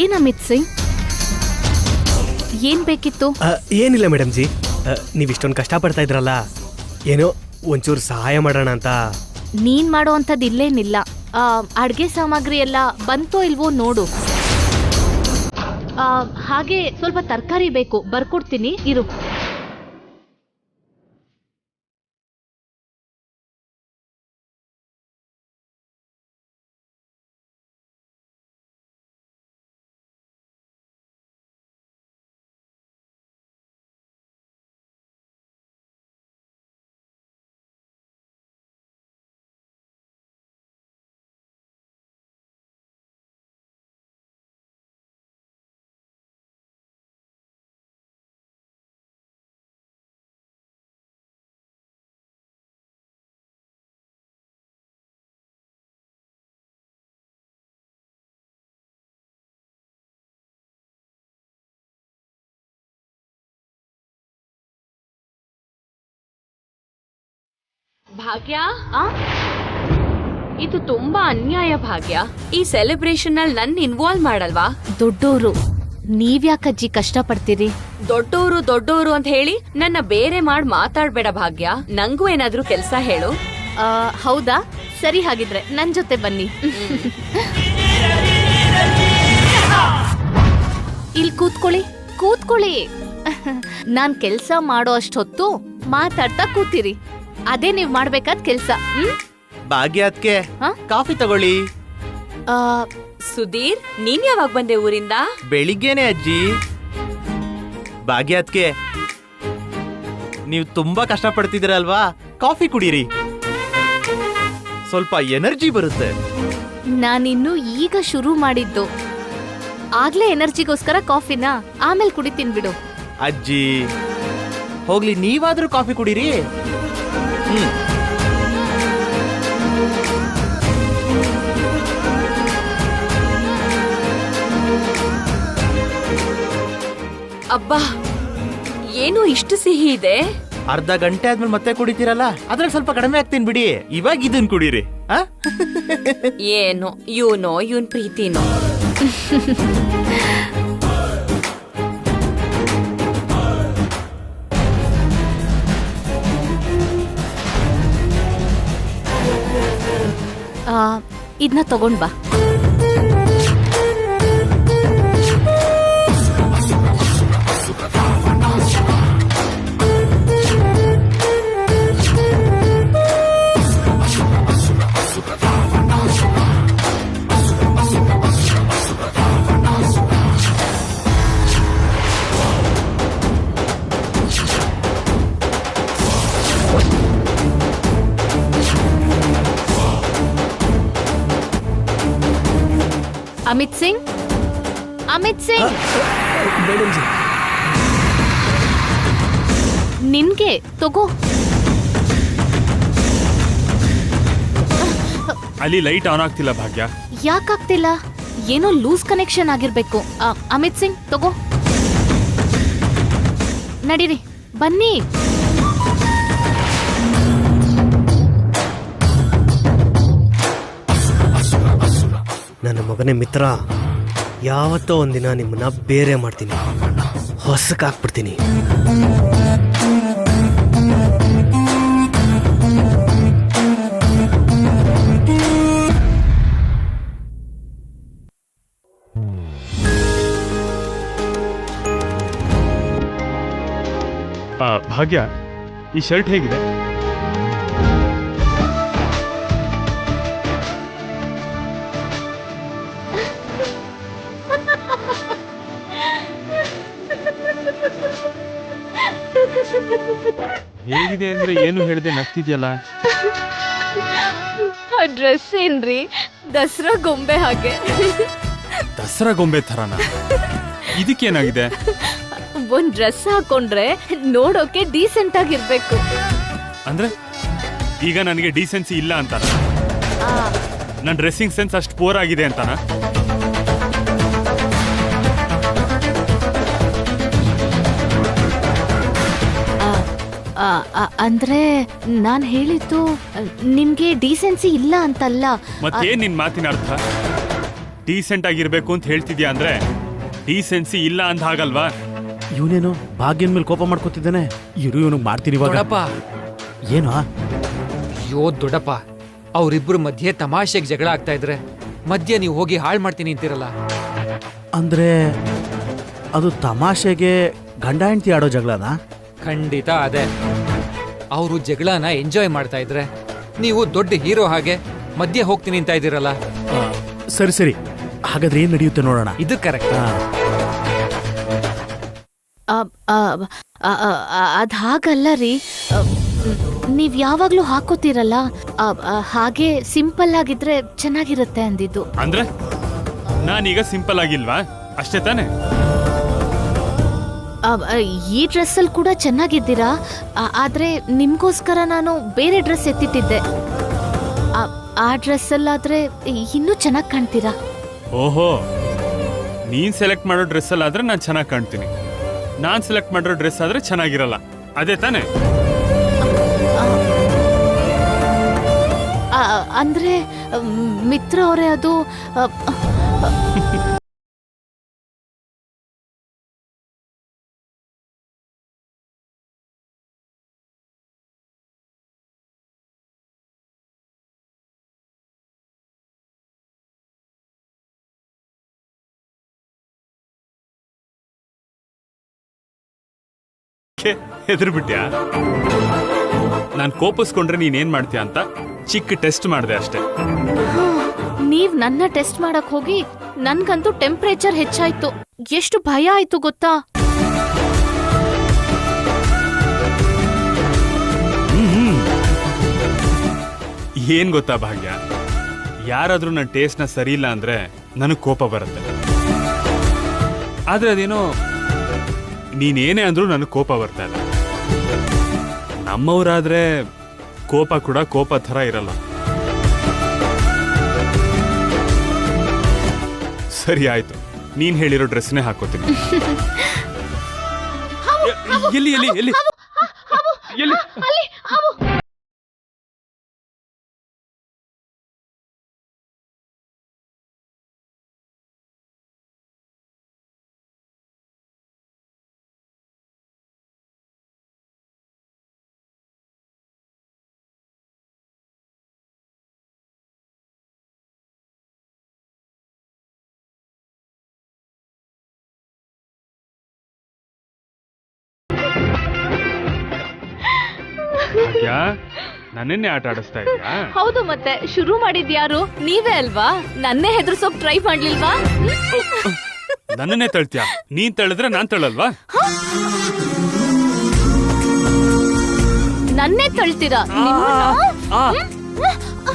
ಏನ್ ಅಮಿತ್ ಸಿಂಗ್, ಏನ್ ಬೇಕಿತ್ತು? ಏನಿಲ್ಲ ಮೇಡಮ್ ಜಿ, ನೀವಿಷ್ಟೊಂದು ಕಷ್ಟಪಡ್ತಾ ಇದ್ರಲ್ಲ, ಏನೋ ಒಂಚೂರು ಸಹಾಯ ಮಾಡೋಣ ಅಂತ. ನೀನ್ ಮಾಡೋ ಅಂಥದ್ದು ಇಲ್ಲೇನಿಲ್ಲ. ಅಡ್ಗೆ ಸಾಮಗ್ರಿ ಎಲ್ಲ ಬಂತೋ ಇಲ್ವೋ ನೋಡು. ಹಾಗೆ ಸ್ವಲ್ಪ ತರಕಾರಿ ಬೇಕು, ಬರ್ಕೊಡ್ತೀನಿ ಇರು. ಭಾಗ್ಯ, ಇದು ತುಂಬಾ ಅನ್ಯಾಯ ಭಾಗ್ಯ. ಈ ಸೆಲೆಬ್ರೇಷನ್ ನಲ್ಲಿ ನನ್ನ ಇನ್ವಾಲ್ವ್ ಮಾಡಲ್ವಾ? ದೊಡ್ಡೋರು, ನೀವ್ಯಾಕಜ್ಜಿ ಕಷ್ಟಪಡ್ತೀರಿ? ದೊಡ್ಡೋರು ಅಂತ ಹೇಳಿ ನನ್ನ ಬೇರೆ ಮಾಡಿ ಮಾತಾಡ್ಬೇಡ ಭಾಗ್ಯ. ನಂಗೂ ಏನಾದ್ರೂ ಕೆಲ್ಸ ಹೇಳು. ಹೌದಾ, ಸರಿ, ಹಾಗಿದ್ರೆ ನನ್ ಜೊತೆ ಬನ್ನಿ. ಇಲ್ಲಿ ಕೂತ್ಕೊಳ್ಳಿ. ನಾನ್ ಕೆಲ್ಸ ಮಾಡೋ ಅಷ್ಟೊತ್ತು ಮಾತಾಡ್ತಾ ಕೂತಿರಿ, ಅದೇ ನೀವ್ ಮಾಡ್ಬೇಕಾದ ಕೆಲ್ಸ. ಭಾಗ್ಯ ಅದ್ಕೆ ಕಾಫಿ ತಗೊಳ್ಳಿ. ಸುಧೀರ್, ನೀನ್ ಯಾವಾಗ ಬಂದೆ ಊರಿಂದ? ಬೆಳಿಗ್ಗೆನೆ ಅಜ್ಜಿ. ಭಾಗ್ಯ ಅದ್ಕೆ, ನೀವು ತುಂಬಾ ಕಷ್ಟ ಪಡ್ತಿದ್ದೀರಲ್ವಾ, ಕಾಫಿ ಕುಡೀರಿ, ಸ್ವಲ್ಪ ಎನರ್ಜಿ ಬರುತ್ತೆ. ನಾನಿನ್ನು ಈಗ ಶುರು ಮಾಡಿದ್ದು, ಆಗ್ಲೇ ಎನರ್ಜಿಗೋಸ್ಕರ ಕಾಫಿನ ಆಮೇಲೆ ಕುಡಿತೀನಿ ಬಿಡು. ಅಜ್ಜಿ ಹೋಗ್ಲಿ, ನೀವಾದ್ರೂ ಕಾಫಿ ಕುಡೀರಿ. ಅಬ್ಬಾ, ಏನು ಇಷ್ಟು ಸಿಹಿ ಇದೆ? ಅರ್ಧ ಗಂಟೆ ಆದ್ಮೇಲೆ ಮತ್ತೆ ಕುಡಿತೀರಲ್ಲ, ಅದ್ರಲ್ಲಿ ಸ್ವಲ್ಪ ಕಡಿಮೆ ಆಗ್ತೀನಿ ಬಿಡಿ. ಇವಾಗ ಇದನ್ ಕುಡೀರಿ. ಏನೋ ಇವನ್ ಪ್ರೀತಿನೋ. ಇದನ್ನ ತಗೊಂಡ್ ಬಾ. ಅಮಿತ್ ಸಿಂಗ್, ನಿನ್ಗೆ ತಗೋ. ಅಲ್ಲಿ ಲೈಟ್ ಆನ್ ಆಗ್ತಿಲ್ಲ ಭಾಗ್ಯ. ಯಾಕಾಗ್ತಿಲ್ಲ? ಏನೋ ಲೂಸ್ ಕನೆಕ್ಷನ್ ಆಗಿರ್ಬೇಕು. ಅಮಿತ್ ಸಿಂಗ್ ತಗೋ, ನಡೀರಿ, ಬನ್ನಿ. ನನ್ನ ಮಗನೇ ಮಿತ್ರ, ಯಾವತ್ತೋ ಒಂದಿನ ನಿಮ್ಮನ್ನ ಬೇರೆ ಮಾಡ್ತೀನಿ, ಹೊಸಕಾಕ್ಬಿಡ್ತೀನಿ. ಭಾಗ್ಯ, ಈ ಶರ್ಟ್ ಹೇಗಿದೆ? ಹೇಗಿದೆ ಅಂದ್ರೆ ಏನು ಹೇಳಿದೆ ನಗ್ತಿದ್ಯಲ್ಲ? ಡ್ರೆಸ್ ಏನ್ರಿ, ದಸರಾ ಗೊಂಬೆ ಹಾಗೆ. ದಸರಾ ಗೊಂಬೆ ತರನ? ಇದಕ್ಕೇನಾಗಿದೆ? ಒಂದ್ ಡ್ರೆಸ್ ಹಾಕೊಂಡ್ರೆ ನೋಡೋಕೆ ಡೀಸೆಂಟ್ ಆಗಿರ್ಬೇಕು. ಅಂದ್ರೆ ಈಗ ನನಗೆ ಡೀಸೆನ್ಸಿ ಇಲ್ಲ ಅಂತಾನ? ನನ್ನ ಡ್ರೆಸ್ಸಿಂಗ್ ಸೆನ್ಸ್ ಅಷ್ಟು ಪೋರ್ ಆಗಿದೆ ಅಂತಾನ? ಅಂದ್ರೆ ನಾನ್ ಹೇಳಿದ್ದು ನಿಮ್ಗೆ ಡೀಸೆನ್ಸಿ ಇಲ್ಲ ಅಂತಲ್ಲ. ಮತ್ತೇನ್ ನಿನ್ ಮಾತಿನ ಅರ್ಥ? ಡೀಸೆಂಟ್ ಆಗಿರ್ಬೇಕು ಅಂತ ಹೇಳ್ತಿದ್ಯಾ ಅಂದ್ರೆ ಡೀಸೆನ್ಸಿ ಇಲ್ಲ ಅಂತ ಹಾಗಲ್ವಾ? ಇವನೇನು ಭಾಗ್ಯನ ಮೇಲೆ ಕೋಪ ಮಾಡ್ಕೊತಿದ್ದಾನೆ. ಇವನಿಗೆ ಮಾಡ್ತೀನಿ ಇವಾಗ. ದೊಡ್ಡಪ್ಪ, ಏನೋ ಅಯ್ಯೋ ದೊಡ್ಡಪ್ಪ, ಅವ್ರಿಬ್ರು ಮಧ್ಯೆ ತಮಾಷೆಗೆ ಜಗಳ ಆಗ್ತಾ ಇದ್ರೆ ಮಧ್ಯೆ ನೀವು ಹೋಗಿ ಹಾಳು ಮಾಡ್ತೀನಿ ಅಂತೀರಲ್ಲ. ಅಂದ್ರೆ ಅದು ತಮಾಷೆಗೆ ಗಂಡ ಹೆಂಡತಿ ಆಡೋ ಜಗಳನಾ? ಖಂಡಿತ ಅದೇ. ಅವರು ಜಗಳನ ಎಂಜಾಯ್ ಮಾಡ್ತಾ ಇದ್ರೆ ನೀವು ದೊಡ್ಡ ಹೀರೋ ಹಾಗೆ ಮಧ್ಯೆ ಹೋಗ್ತೀನಿ ಅಂತ ಇದ್ದೀರಲ್ಲ. ಸರಿ ಸರಿ, ಹಾಗಾದ್ರೆ ಏನ್ ನಡೆಯುತ್ತೆ ನೋಡೋಣ. ಇದು ಕರೆಕ್ಟ್. ಅದ್ ಹಾಗಲ್ಲ ರೀ. ನೀವ್ ಯಾವಾಗ್ಲೂ ಹಾಕೋತೀರಲ್ಲ, ಹಾಗೆ ಸಿಂಪಲ್ ಆಗಿದ್ರೆ ಚೆನ್ನಾಗಿರುತ್ತೆ ಅಂದಿದ್ದು. ಅಂದ್ರೆ ನಾನೀಗ ಸಿಂಪಲ್ ಆಗಿಲ್ವಾ? ಅಷ್ಟೇ ತಾನೆ? ಈ ಡ್ರೆಸ್ ಅಲ್ಲಿ ಕೂಡ ಚೆನ್ನಾಗಿದ್ದೀರಾ, ಆದ್ರೆ ನಿಮ್ಗೋಸ್ಕರ ನಾನು ಬೇರೆ ಡ್ರೆಸ್ ಎತ್ತಿಟ್ಟಿದ್ದೆ. ಆ ಡ್ರೆಸ್ ಅಲ್ಲಾದ್ರೆ ಇನ್ನೂ ಚೆನ್ನಾಗಿ ಕಾಣ್ತೀರಾ. ಓಹೋ, ನೀನ್ ಸೆಲೆಕ್ಟ್ ಮಾಡೋ ಡ್ರೆಸ್ ಅಲ್ಲಾದ್ರೆ ನಾನು ಚೆನ್ನಾಗಿ ಕಾಣ್ತೀನಿ, ನಾನ್ ಸೆಲೆಕ್ಟ್ ಮಾಡೋ ಡ್ರೆಸ್ ಆದ್ರೆ ಚೆನ್ನಾಗಿರಲ್ಲ. ಅದೇ ತಾನೆ? ಅಂದ್ರೆ ಮಿತ್ರ ಅವರೇ, ಅದು ಹೆದರ್ ಬಿಟ್ಯಾ? ನಾನ್ ಕೋಪಿಸ್ಕೊಂಡ್ರೆ ನೀನೇನ್ ಮಾಡ್ತೀಯ ಅಂತ ಚಿಕ್ಕ ಟೆಸ್ಟ್ ಮಾಡಿದೆ ಅಷ್ಟೇ. ನೀವ್ ನನ್ನ ಟೆಸ್ಟ್ ಮಾಡಕ್ ಹೋಗಿ ನನ್ಗಂತೂ ಟೆಂಪರೇಚರ್ ಹೆಚ್ಚಾಯ್ತು. ಎಷ್ಟು ಭಯ ಆಯ್ತು ಗೊತ್ತಾ? ಏನ್ ಗೊತ್ತಾ ಭಾಗ್ಯ, ಯಾರಾದ್ರೂ ನನ್ನ ಟೇಸ್ಟ್ ನ ಸರಿ ಇಲ್ಲ ಅಂದ್ರೆ ನನಗ್ ಕೋಪ ಬರುತ್ತೆ. ಆದ್ರೆ ಅದೇನೋ ನೀನೇನೇ ಅಂದ್ರೂ ನನಗ್ ಕೋಪ ಬರ್ತಾ ಇಲ್ಲ. ನಮ್ಮವ್ರಾದ್ರೆ ಕೋಪ ಕೂಡ ಕೋಪ ಥರ ಇರಲ್ಲ. ಸರಿ ಆಯ್ತು, ನೀನ್ ಹೇಳಿರೋ ಡ್ರೆಸ್ನೇ ಹಾಕೋತೀನಿ. ಎಲ್ಲಿ ಎಲ್ಲಿ ಎಲ್ಲಿ ಎಲ್ಲಿ? ನನ್ನೇ ಆಟ ಆಡಿಸ್ತಾ ಇದ್ಯಾ? ಹೌದು, ಮತ್ತೆ ಶುರು ಮಾಡಿದ್ಯಾರು? ನೀವೇ ಅಲ್ವಾ? ನನ್ನೇ ಹೆದರ್ಸೋಕ್ ಟ್ರೈ ಮಾಡ್ಲಿಲ್ವಾ? ನನ್ನನ್ನೇ ತಳ್ತ್ಯಾ? ನೀನ್ ತಳ್ಳಿದ್ರೆ ನಾನ್ ತಳ್ಳಲ್ವಾ? ನನ್ನೇ ತಳ್ತೀರಾ?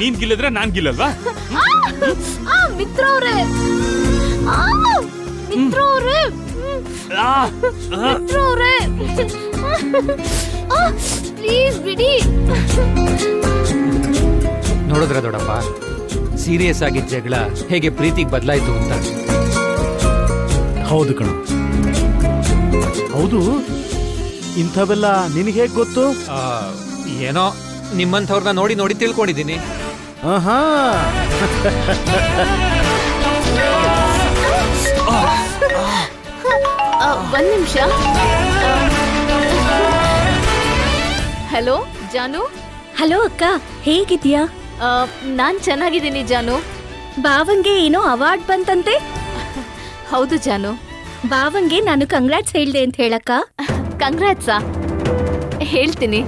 ನೀನ್ ಗಿಲ್ಲಿದ್ರೆ ನಾನ್ ಗಿಲ್ಲಲ್ವಾ? ಮಿತ್ರ ಅವ್ರೆ, ಮಿತ್ರ ಅವ್ರೆ, ಮಿತ್ರ ಅವ್ರೆ, ಪ್ಲೀಸ್ ಬಿಡಿ. ನೋಡಿದ್ರ ದೊಡ್ಡಪ್ಪ, ಸೀರಿಯಸ್ ಆಗಿದ್ದ ಜಗಳ ಹೇಗೆ ಪ್ರೀತಿಗೆ ಬದಲಾಯ್ತು ಅಂತ. ಹೌದು ಕಣ. ಹೌದು, ಇಂಥವೆಲ್ಲ ನಿನಗೆ ಹೇಗೆ ಗೊತ್ತು? ಏನೋ ನಿಮ್ಮಂಥವ್ರನ್ನ ನೋಡಿ ನೋಡಿ ತಿಳ್ಕೊಂಡಿದ್ದೀನಿ. ಆಹಾ, ಒಂದ್ ನಿಮಿಷ. ಹಲೋ ಜಾನು. ಹಲೋ ಅಕ್ಕ, ಹೇಗಿದ್ಯಾ? ನಾನ್ ಚೆನ್ನಾಗಿದ್ದೀನಿ ಜಾನು. ಬಾವಂಗೆ ಏನೋ ಅವಾರ್ಡ್ ಬಂತಂತೆ? ಹೌದು ಜಾನು. ಬಾವಂಗೆ ನಾನು ಕಂಗ್ರಾಟ್ಸ್ ಹೇಳ್ದೆ ಅಂತ ಹೇಳಕ್ಕ. ಕಂಗ್ರಾಟ್ಸಾ? ಹೇಳ್ತೀನಿ.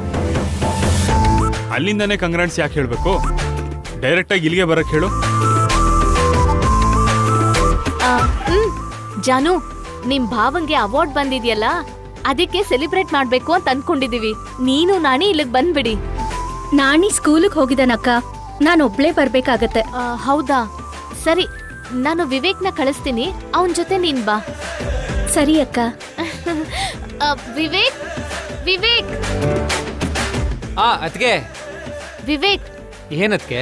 ಅಲ್ಲಿಂದಾನೇ ಕಂಗ್ರಾಟ್ಸ್ ಯಾಕೆ ಹೇಳ್ಬೇಕು? ಡೈರೆಕ್ಟ್ ಆಗಿ ಇಲ್ಲಿಗೆ ಬರಕ್ ಹೇಳು. ಜಾನು, ನಿಮ್ ಭಾವಂಗೆ ಅವಾರ್ಡ್ ಬಂದಿದ್ಯಲ್ಲ, ಅದಕ್ಕೆ ಸೆಲೆಬ್ರೇಟ್ ಮಾಡ್ಬೇಕು ಅಂತ ಅನ್ಕೊಂಡಿದೀವಿ. ನೀನು ನಾಣಿ ಇಲ್ಲಿಗೆ ಬಂದ್ಬಿಡಿ. ನಾಣಿ ಸ್ಕೂಲಿಗೆ ಹೋಗಿದ್ದಾನಕ್ಕ, ನಾನು ಒಬ್ಳೇ ಬರ್ಬೇಕಾಗತ್ತೆ. ಹೌದಾ? ಸರಿ, ನಾನು ವಿವೇಕ್ನ ಕಳಿಸ್ತೀನಿ, ಅವನ್ ಜೊತೆ ನೀನ್ ಬಾ. ಸರಿ ಅಕ್ಕ. ವಿವೇಕ್, ವಿವೇಕ್, ಅದ್ಕೆ ವಿವೇಕ್. ಏನದ್ಕೆ?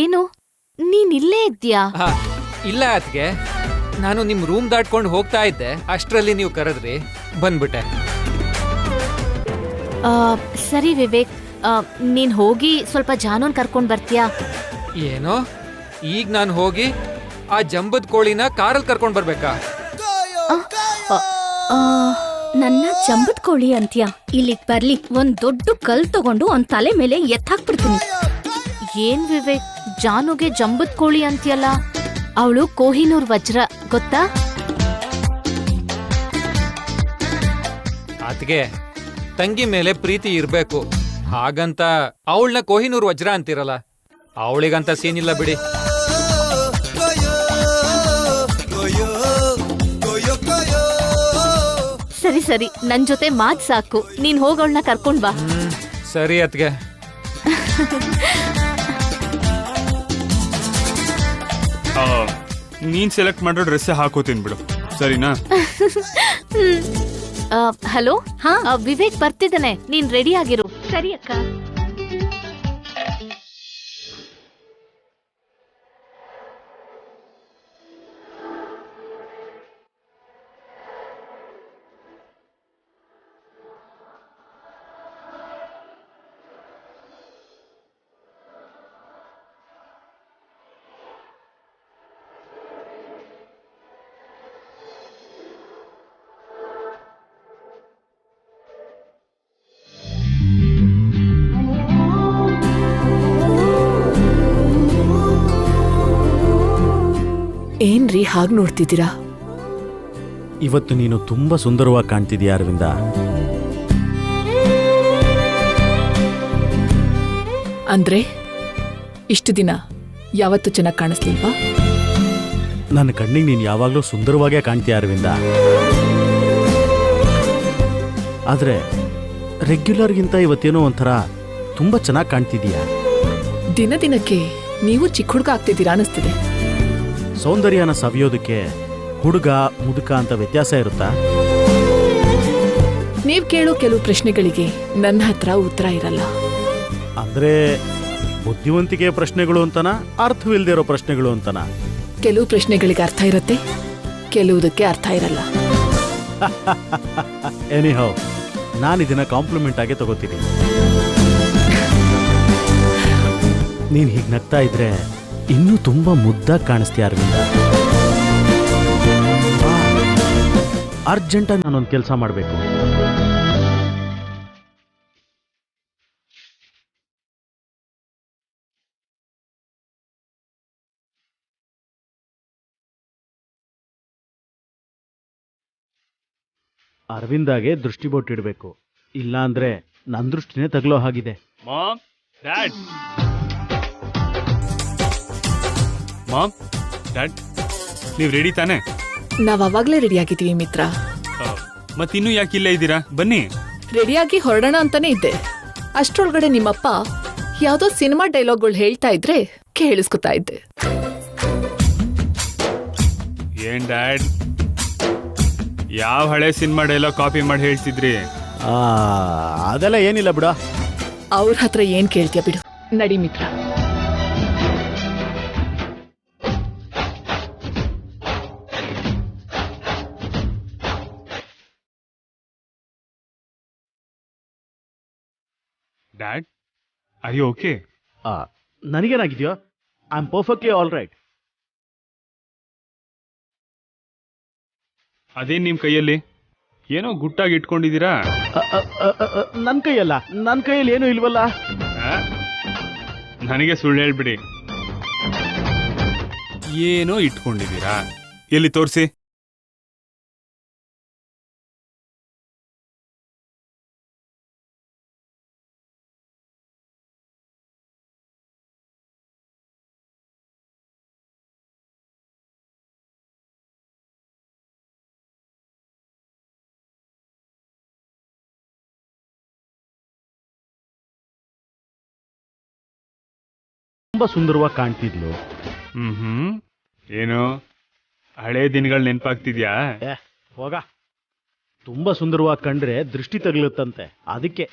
ಏನು, ನೀನ್ ಇಲ್ಲೇ ಇದ್ಯಾ? ಇಲ್ಲ ಅದ್ಕೆ, ನಾನು ನಿಮ್ ರೂಮ್ ದಾಟ್ಕೊಂಡು ಹೋಗ್ತಾ ಇದ್ದೆ, ಅಷ್ಟರಲ್ಲಿ ನೀವು ಕರೆದ್ರಿ, ಬಂದ್ಬಿಟ್ಟೆ. ಸರಿ ವಿವೇಕ್, ನೀನ್ ಹೋಗಿ ಸ್ವಲ್ಪ ಜಾನುನ್ ಕರ್ಕೊಂಡ್ ಬರ್ತೀಯಾ? ಏನೋ ಈಗ ನಾನು ಹೋಗಿ ಆ ಜಂಬದ್ ಕೋಳಿನ ಕಾರಲ್ಲಿ ಕರ್ಕೊಂಡ್ ಬರ್ಬೇಕಾ? ನನ್ನ ಜಂಬದ್ ಕೋಳಿ ಅಂತ್ಯ ಇಲ್ಲಿಗ್ ಬರ್ಲಿ, ಒಂದ್ ದೊಡ್ಡ ಕಲ್ ತಗೊಂಡು ಅವ್ನ್ ತಲೆ ಮೇಲೆ ಎತ್ತಾಕ್ಬಿಡ್ತೀನಿ. ಏನ್ ವಿವೇಕ್, ಜಾನುಗೆ ಜಂಬದ್ ಕೋಳಿ ಅಂತ್ಯಲ್ಲ, ಅವಳು ಕೋಹಿನೂರ್ ವಜ್ರ ಗೊತ್ತಾ? ಆತ್ಗೆ ತಂಗಿ ಮೇಲೆ ಪ್ರೀತಿ ಇರ್ಬೇಕು, ಹಾಗಂತ ಅವಳನ್ನ ಕೊಹಿನೂರ್ ವಜ್ರ ಅಂತಿರಲ್ಲ. ಅವಳಿಗಂತ ಸೀನಿಲ್ಲ ಬಿಡಿ. ಸರಿ ಸರಿ, ನನ್ ಜೊತೆ ಮಾತ್ ಸಾಕು, ನೀನ್ ಹೋಗವಳನ್ನ ಕರ್ಕೊಂಡ್ ಬಾ. ಸರಿ ಅತ್ಗೆ. ನೀನ್ ಸೆಲೆಕ್ಟ್ ಮಾಡೋ ಡ್ರೆಸ್ ಹಾಕೋತೀನಿ ಬಿಡು, ಸರಿನಾ? ಹಲೋ, ಹಾ ವಿವೇಕ್ ಬರ್ತಿದ್ದಾನೆ, ನೀನ್ ರೆಡಿ ಆಗಿರು. ಸರಿ ಅಕ್ಕ. ಏನ್ರಿ ಹಾಗ್ ನೋಡ್ತಿದ್ದೀರಾ? ಇವತ್ತು ನೀನು ತುಂಬಾ ಸುಂದರವಾಗಿ ಕಾಣ್ತಿದೀಯ ಅರವಿಂದ. ಅಂದ್ರೆ ಇಷ್ಟು ದಿನ ಯಾವತ್ತೂ ಚೆನ್ನಾಗಿ ಕಾಣಿಸ್ಲಿಲ್ವಾ? ನನ್ನ ಕಣ್ಣಿಗೆ ನೀನು ಯಾವಾಗಲೂ ಸುಂದರವಾಗೇ ಕಾಣ್ತೀಯ ಅರವಿಂದ. ಆದ್ರೆ ರೆಗ್ಯುಲರ್ಗಿಂತ ಇವತ್ತೇನೋ ಒಂಥರ ತುಂಬಾ ಚೆನ್ನಾಗಿ ಕಾಣ್ತಿದೀಯ. ದಿನ ದಿನಕ್ಕೆ ನೀವು ಚಿಕ್ಕ ಹುಡುಗ ಆಗ್ತಿದ್ದೀರಾ ಅನಿಸ್ತಿದೆ. ಸೌಂದರ್ಯನ ಸವಿಯೋದಕ್ಕೆ ಹುಡುಗ ಮುದುಕ ಅಂತ ವ್ಯತ್ಯಾಸ ಇರುತ್ತಾ? ನೀವ್ ಕೇಳೋ ಕೆಲವು ಪ್ರಶ್ನೆಗಳಿಗೆ ನನ್ನ ಹತ್ರ ಉತ್ತರ ಇರಲ್ಲ. ಅಂದ್ರೆ ಬುದ್ಧಿವಂತಿಕೆ ಪ್ರಶ್ನೆಗಳು ಅಂತನ, ಅರ್ಥವಿಲ್ದೇ ಇರೋ ಪ್ರಶ್ನೆಗಳು ಅಂತನ? ಕೆಲವು ಪ್ರಶ್ನೆಗಳಿಗೆ ಅರ್ಥ ಇರುತ್ತೆ, ಕೆಲವುದಕ್ಕೆ ಅರ್ಥ ಇರಲ್ಲ. ಎನಿಹೌ, ನಾನು ಇದನ್ನ ಕಾಂಪ್ಲಿಮೆಂಟ್ ಆಗಿ ತಗೋತೀನಿ. ನೀನ್ ಹೀಗೆ ನಗ್ತಾ ಇದ್ರೆ ಇನ್ನೂ ತುಂಬಾ ಮುದ್ದಾಗಿ ಕಾಣಿಸ್ತೀಯ ಅರವಿಂದ. ಅರ್ಜೆಂಟಾಗಿ ನಾನೊಂದು ಕೆಲಸ ಮಾಡಬೇಕು. ಅರವಿಂದಾಗೆ ದೃಷ್ಟಿ ಬೊಟ್ಟಿಡ್ಬೇಕು, ಇಲ್ಲ ಅಂದ್ರೆ ನನ್ನ ದೃಷ್ಟಿನೇ ತಗಲೋ ಹಾಗಿದೆ. ಮಾಮ್, ಡ್ಯಾಡ್, ಮಾಮ್, ಡ್ಯಾಡ್, ನೀವು ರೆಡಿ ತಾನೆ? ನಾವ್ ಅವಾಗ್ಲೇ ರೆಡಿ ಆಗಿದ್ದೀವಿ ಮಿತ್ರ. ಮತ್ತಿನ್ನೂ ಯಾಕೆ ಇಲ್ಲೇ ಇದ್ದೀರಾ? ಬನ್ನಿ. ರೆಡಿಯಾಗಿ ಹೊರಡೋಣ ಅಂತಾನೆ ಇದ್ದೆ. ಅಷ್ಟ್ರೊಳಗಡೆ ನಿಮ್ಮಪ್ಪ ಯಾವ್ದೋ ಸಿನಿಮಾ ಡೈಲಾಗ್ಗಳು ಹೇಳ್ತಾ ಇದ್ರೆ ಕೇಳಿಸ್ಕೊತಾ ಇದ್ದೆ. ಏನ್ ಡ್ಯಾಡ್, ಯಾವ ಹಳೆ ಸಿನಿಮಾ ಡೈಲಾಗ್ ಕಾಪಿ ಮಾಡಿ ಹೇಳ್ತಿದ್ರಿ? ಅದೆಲ್ಲ ಏನಿಲ್ಲ ಬಿಡ. ಅವ್ರ ಹತ್ರ ಏನ್ ಕೇಳ್ತೀಯ ಬಿಡು, ನಡಿ ಮಿತ್ರ. Dad, are you okay? ನನಗೇನಾಗಿದೆಯೋ? I am perfectly all right. ಅದೇನ್ ನಿಮ್ ಕೈಯಲ್ಲಿ ಏನೋ ಗುಟ್ಟಾಗಿ ಇಟ್ಕೊಂಡಿದ್ದೀರಾ? ನನ್ನ ಕೈಯಲ್ಲಿ ಏನೂ ಇಲ್ವಲ್ಲ. ನನಗೆ ಸುಳ್ಳು ಹೇಳ್ಬಿಡಿ. ಏನೋ ಇಟ್ಕೊಂಡಿದ್ದೀರಾ, ಎಲ್ಲಿ ತೋರಿಸಿ. ತುಂಬಾ ಸುಂದರವಾಗಿ ಕಾಣ್ತಿದ್ಲು. ಏನು ಹಳೆ ದಿನಗಳು ನೆನಪಾಗ್ತಿದ್ಯಾ? ಹೋಗ, ತುಂಬಾ ಸುಂದರವಾಗಿ ಕಂಡ್ರೆ ದೃಷ್ಟಿ ತಗಲುತ್ತಂತೆ, ಅದಕ್ಕೆ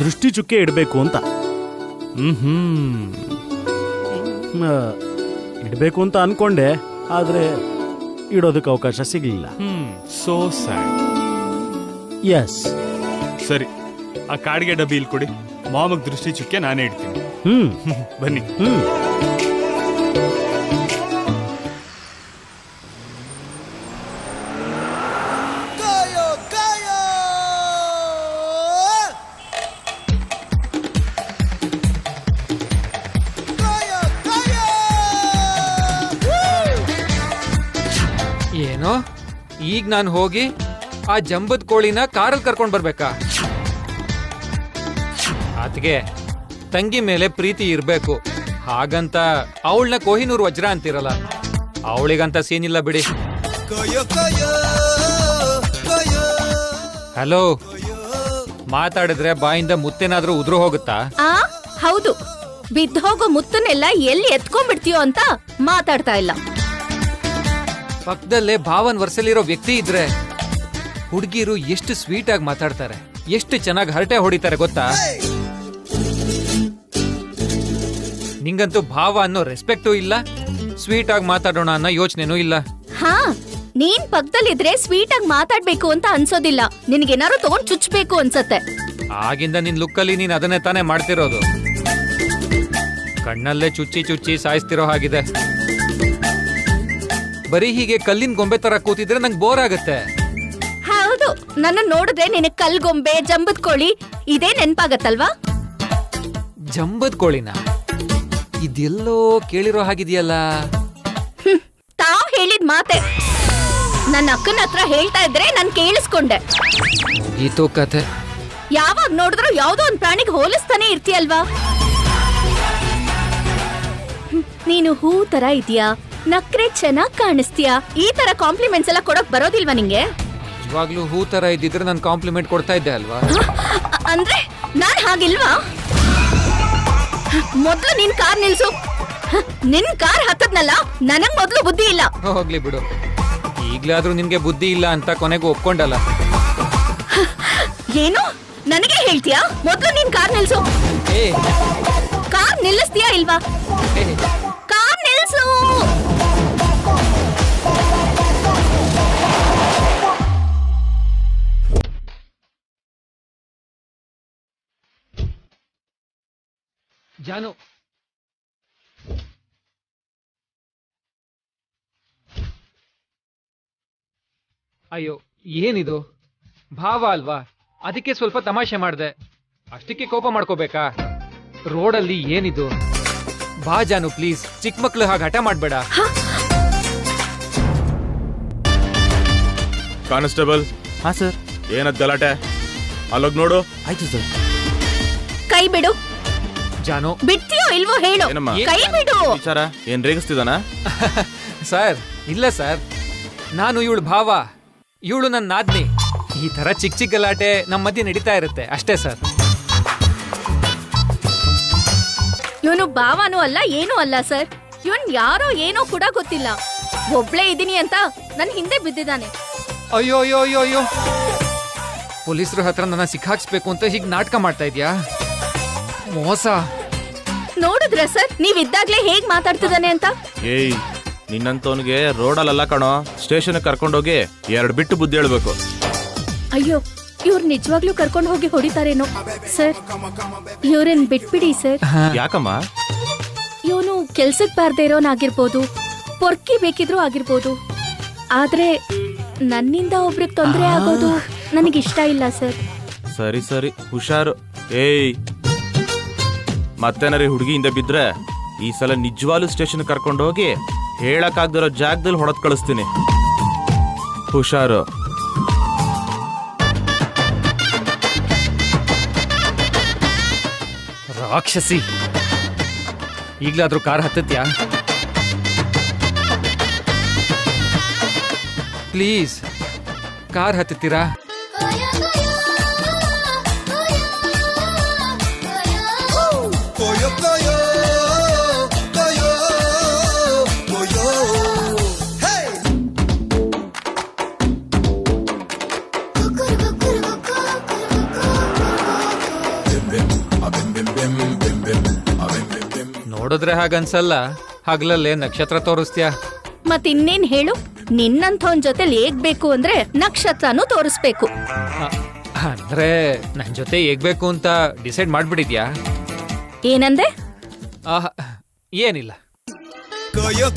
ದೃಷ್ಟಿ ಚುಕ್ಕೆ ಇಡಬೇಕು ಅಂತ. ಇಡಬೇಕು ಅಂತ ಅನ್ಕೊಂಡೆ, ಆದ್ರೆ ಇಡೋದಕ್ಕೆ ಅವಕಾಶ ಸಿಗಲಿಲ್ಲ. So sad. ಎಸ್. ಸರಿ, ಆ ಕಾಡಿಗೆ ಡಬ್ಬಿ ಇಲ್ಲಿ ಕೊಡಿ. ಮಾಮಗ್ ದೃಷ್ಟಿ ಚುಕ್ಕೆ ನಾನೇ ಇಡ್ತೀನಿ. ಬನ್ನಿ. ಏನು? ಈಗ ನಾನು ಹೋಗಿ ಆ ಜಂಬದ್ ಕೋಳಿನ ಕಾರಲ್ಲಿ ಕರ್ಕೊಂಡ್ ಬರ್ಬೇಕಾ? ಆತ್ಗೆ ತಂಗಿ ಮೇಲೆ ಪ್ರೀತಿ ಇರ್ಬೇಕು, ಹಾಗಂತ ಅವಳನ್ನ ಕೊಹಿನೂರ್ ವಜ್ರ ಅಂತಿರಲ್ಲ. ಅವಳಿಗಂತ ಸೀನ್ ಇಲ್ಲ ಬಿಡಿ. ಹಲೋ, ಮಾತಾಡಿದ್ರೆ ಬಾಯಿಂದ ಮುತ್ತೇನಾದ್ರೂ ಉದುರು ಹೋಗುತ್ತಾ? ಆ ಹೌದು, ಬಿದ್ದೋಗೋ ಮುತ್ತನ್ನೆಲ್ಲ ಎಲ್ಲಿ ಎತ್ಕೊಂಡ್ಬಿಡ್ತೀಯೋ ಅಂತ ಮಾತಾಡ್ತಾ ಇಲ್ಲ. ಪಕ್ಕದಲ್ಲೇ ಭಾವನ್ ವರ್ಷಲಿರೋ ವ್ಯಕ್ತಿ ಇದ್ರೆ ಹುಡುಗಿರು ಎಷ್ಟು ಸ್ವೀಟ್ ಆಗಿ ಮಾತಾಡ್ತಾರೆ, ಎಷ್ಟು ಚೆನ್ನಾಗಿ ಹರಟೆ ಹೊಡಿತಾರೆ ಗೊತ್ತಾ? ನಿಂಗಂತೂ ಭಾವ ಅನ್ನೋ ರೆಸ್ಪೆಕ್ಟೂ ಇಲ್ಲ, ಸ್ವೀಟ್ ಆಗಿ ಮಾತಾಡೋಣ ಅನ್ನೋ ಯೋಚನೆನೂ ಇಲ್ಲ. ಹಾ, ನೀನ್ ಪಕ್ಕದಲ್ಲಿದ್ರೆ ಸ್ವೀಟ್ ಆಗಿ ಮಾತಾಡ್ಬೇಕು ಅಂತ ಅನ್ಸೋದಿಲ್ಲ, ನಿನ್ಗೇನಾರು ತಗೊಂಡ್ ಚುಚ್ಬೇಕು ಅನ್ಸತ್ತೆ. ಆಗಿಂದ ನಿನ್ ಲುಕ್ಕಲ್ಲಿ ನೀನ್ ಅದನ್ನೇ ತಾನೇ ಮಾಡ್ತಿರೋದು. ಕಣ್ಣಲ್ಲೇ ಚುಚ್ಚಿ ಚುಚ್ಚಿ ಸಾಯಿಸ್ತಿರೋ ಹಾಗಿದೆ. ಬರೀ ಹೀಗೆ ಕಲ್ಲಿನ ಗೊಂಬೆ ತರ ಕೂತಿದ್ರೆ ನಂಗೆ ಬೋರ್ ಆಗತ್ತೆ. ಹೌದು, ನನ್ನ ನೋಡಿದ್ರೆ ನಿನಗ್ ಕಲ್ಗೊಂಬೆ, ಜಂಬದ್ ಕೋಳಿ ಇದೇ ನೆನ್ಪಾಗತ್ತಲ್ವಾ? ಜಂಬದ್ ಕೋಳಿನ ಇದೆಲ್ಲೋ ಕೇಳಿರೋ ಹಾಗಿದೆಯಲ್ಲ. ತಾವ್ ಹೇಳಿದ್ ಮಾತೆ ನನ್ನ ಅಕ್ಕನ ಹತ್ರ ಹೇಳ್ತಾ ಇದ್ರೆ ನಾನ್ ಕೇಳಿಸ್ಕೊಂಡೆ. ಈತೋ ಕಥೆ. ಯಾವಾಗ ನೋಡಿದ್ರು ಯಾವ್ದೋ ಒಂದ್ ಪ್ರಾಣಿಗೆ ಹೋಲಿಸ್ತಾನೆ ಇರ್ತೀಯಲ್ವಾ? ನೀನು ಹೂ ತರ ಇದೀಯಾ, ನಕ್ರೆ ಚೆನ್ನಾಗ್ ಕಾಣಿಸ್ತೀಯಾ, ಈ ತರ ಕಾಂಪ್ಲಿಮೆಂಟ್ಸ್ ಎಲ್ಲ ಕೊಡಕ್ ಬರೋದಿಲ್ವಾ ನಿಂಗೆ? ಇವಾಗ್ಲೂ ಹೂ ತರ ಇದ್ದಿದ್ರೆ ನಾನು ಕಾಂಪ್ಲಿಮೆಂಟ್ ಕೊಡ್ತಾ ಇದ್ದೆ ಅಲ್ವಾ? ಅಂದ್ರೆ ನಾನ್ ಹಾಗಿಲ್ವಾ? ಮೊದ್ಲು ನಿನ್ ಕಾರ್ ನಿಲ್ಸು. ನಿನ್ ಕಾರ್ ಹತ್ತದ್ನಲ್ಲ, ನನಗ್ ಮೊದ್ಲು ಬುದ್ಧಿ ಇಲ್ಲ. ಹೋಗ್ಲಿ ಬಿಡು, ಈಗ್ಲಾದ್ರೂ ನಿನ್ಗೆ ಬುದ್ಧಿ ಇಲ್ಲ ಅಂತ ಕೊನೆಗೂ ಒಪ್ಕೊಂಡಲ್ಲ. ಏನು ನನಗೆ ಹೇಳ್ತೀಯಾ? ಮೊದ್ಲು ನಿನ್ ಕಾರ್ ನಿಲ್ಸು. ಏ, ಕಾರ್ ನಿಲ್ಲಿಸ್ತೀಯಾ ಇಲ್ವಾ? ಏ, ಕಾರ್ ನಿಲ್ಸು. ಜಾನು, ಅಯ್ಯೋ ಏನಿದು? ಭಾವ ಅಲ್ವಾ, ಅದಕ್ಕೆ ಸ್ವಲ್ಪ ತಮಾಷೆ ಮಾಡ್ದೆ, ಅಷ್ಟಕ್ಕೆ ಕೋಪ ಮಾಡ್ಕೋಬೇಕಾ? ರೋಡಲ್ಲಿ ಏನಿದು? ಬಾ ಜಾನು ಪ್ಲೀಸ್, ಚಿಕ್ಕ ಮಕ್ಳು ಹಾಗೆ ಹಠ ಮಾಡ್ಬೇಡ. ಕಾನ್ಸ್ಟೇಬಲ್. ಹಾ ಸರ್. ಏನದ್ ಗಲಾಟೆ? ಅಲ್ಲೋಗ್ ನೋಡು. ಆಯ್ತು ಸರ್. ಕೈ ಬಿಡು. ಜಾನು, ಬಿಡ್ತೀಯೋ ಇಲ್ವೋ ಹೇಳು. ಏನಮ್ಮ? ಕೈ ಬಿಡು. ವಿಚಾರ ಏನ್ ರೇಗಿಸ್ತಿದಾನ? ಸರ್ ಇಲ್ಲ ಸರ್, ನಾನು ಇವಳು ಭಾವ, ಇವಳು ನನ್ನ ನಾದ್ನಿ. ಈ ತರ ಚಿಕ್ಕ ಚಿಕ್ಕ ಗಲಾಟೆ ನಮ್ಮ ಮಧ್ಯೆ ನಡೀತಾ ಇರುತ್ತೆ ಅಷ್ಟೇ ಸರ್. ಇವನು ಭಾವನೂ ಅಲ್ಲ ಏನೂ ಅಲ್ಲ ಸರ್. ಇವನ್ ಯಾರೋ ಏನೋ ಕೂಡ ಗೊತ್ತಿಲ್ಲ, ಒಬ್ಳೇ ಇದೀನಿ ಅಂತ ನನ್ ಹಿಂದೆ ಬಿದ್ದಿದ್ದಾನೆ. ಅಯ್ಯೋ ಅಯ್ಯೋ ಅಯ್ಯೋ ಅಯ್ಯೋ, ಪೊಲೀಸರ ಹತ್ರ ನನ್ನ ಸಿಕ್ಕಾಕ್ಸ್ಬೇಕು ಅಂತ ಹೀಗೆ ನಾಟಕ ಮಾಡ್ತಾ ಇದ್ಯಾ? ಮೋಸ. ನೋಡಿದ್ರ ಸರ್, ನೀವ್ ಇದ್ದಾಗ್ಲೇ ಹೇಗ್ ಮಾತಾಡ್ತಿದ್ದಾನೆ ಅಂತ? ಏಯ್, ನಿನ್ನಂತವನಿಗೆ ರೋಡಲ್ಲ ಕಣೋ, ಸ್ಟೇಷನ್ ಕರ್ಕೊಂಡೋಗಿ 2 ಬಿಟ್ಟು ಬುದ್ಧಿ ಹೇಳ್ಬೇಕು. ಅಯ್ಯೋ, ಇವ್ರು ನಿಜವಾಗ್ಲೂ ಕರ್ಕೊಂಡು ಹೋಗಿ ಹೊಡಿತಾರೇನೋ ಸರ್. ಇವ್ರನ್ ಬಿಟ್ಬಿಡಿ ಸರ್. ಯಾಕಮ್ಮ? ಇವನು ಕೆಲ್ಸಕ್ ಬಾರ್ದೇ ಇರೋನಾಗಿರ್ಬೋದು, ಪೊರ್ಕಿ ಬೇಕಿದ್ರು ಆಗಿರ್ಬೋದು, ಆದ್ರೆ ನನ್ನಿಂದ ಒಬ್ರಿಗೆ ತೊಂದರೆ ಆಗೋದು ನನಗಿಷ್ಟ ಇಲ್ಲ ಸರ್. ಸರಿ ಸರಿ, ಹುಷಾರು. ಏಯ್, ಮತ್ತೇನಾರಿ ಹುಡುಗಿಯಿಂದ ಬಿದ್ರೆ ಈ ಸಲ ನಿಜವಾಗ್ಲೂ ಸ್ಟೇಷನ್ ಕರ್ಕೊಂಡೋಗಿ ಹೇಳಕ್ಕಾಗ್ದಿರೋ ಜಾಗದಲ್ಲಿ ಹೊಡೆದ್ ಕಳಿಸ್ತೀನಿ. ಹುಷಾರು. ರಾಕ್ಷಸಿ, ಈಗ್ಲಾದ್ರೂ ಕಾರ್ ಹತ್ತತ್ಯಾ? ಪ್ಲೀಸ್ ಕಾರ್ ಹತ್ತುತ್ತೀರಾ? ನೋಡಿದ್ರೆ ಹಾಗನ್ಸಲ್ಲ, ಹಗಲಲ್ಲೇ ನಕ್ಷತ್ರ ತೋರಿಸ್ತೀಯಾ? ಮತ್ತಿನ್ನೇನ್ ಹೇಳು, ನಿನ್ನಂಥವನ್ ಜೊತೆಲಿ ಹೇಗ್ಬೇಕು ಅಂದ್ರೆ ನಕ್ಷತ್ರನೂ ತೋರಿಸ್ಬೇಕು. ಅಂದ್ರೆ ನನ್ ಜೊತೆ ಹೇಗ್ಬೇಕು ಅಂತ ಡಿಸೈಡ್ ಮಾಡ್ಬಿಟ್ಟಿದ್ಯಾ? ಏನಂದೆ? ಏನಿಲ್ಲ. Koyo